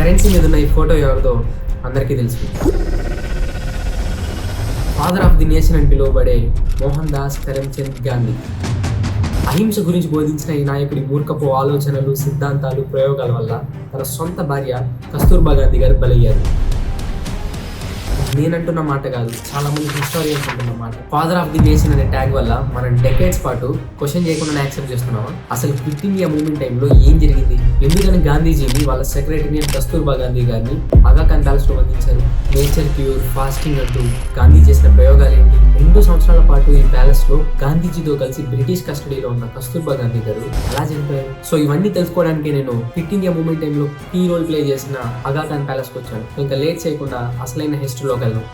Currency మీద ఉన్న ఈ ఫోటో ఎవరిదో అందరికీ తెలుసు. ఫాదర్ ఆఫ్ ది నేషన్ అని పిలువబడే మోహన్ దాస్ కరమ్చంద్ గాంధీ. అహింస గురించి బోధించిన ఈ నాయకుడి మూర్ఖపు ఆలోచనలు, సిద్ధాంతాలు, ప్రయోగాల వల్ల తన సొంత భార్య కస్తూర్బా గాంధీ గారు బలయ్యారు. నేనంటున్న మాట కాదు, చాలా మంది హిస్టారియన్స్ అంటున్న మాట. ఫాదర్ ఆఫ్ ది నేషన్ అనే ట్యాగ్ వల్ల మనం డెకేడ్స్ పాటు క్వశ్చన్ చేయకుండా యాక్సెప్ట్ చేస్తున్నామా? అసలు క్విట్ ఇండియా మూవ్మెంట్ టైంలో ఏం జరిగింది? ఎందుకని గాంధీజీని వాళ్ళ సెక్రటరీని కస్తూర్బా గాంధీ గారిని ఆగా ఖాన్ ప్యాలెస్ లో బంధించారు? నేచర్ క్యూర్, ఫాస్టింగ్ అంటూ గాంధీ చేసిన ప్రయోగాలు ఏంటి? 2 సంవత్సరాల పాటు ఈ ప్యాలెస్ లో గాంధీజీతో కలిసి బ్రిటిష్ కస్టడీలో ఉన్న కస్తూర్బా గాంధీ గారు ఎలా చనిపోయారు? సో ఇవన్నీ తెలుసుకోవడానికి నేను క్విట్ ఇండియా మూవ్మెంట్ టైంలో కీ రోల్ ప్లే చేసిన ఆగా ఖాన్ ప్యాలెస్ కి వచ్చాను. ఇంకా లేట్ చేయకుండా అసలైన హిస్టరీలోకి వెళ్దాం.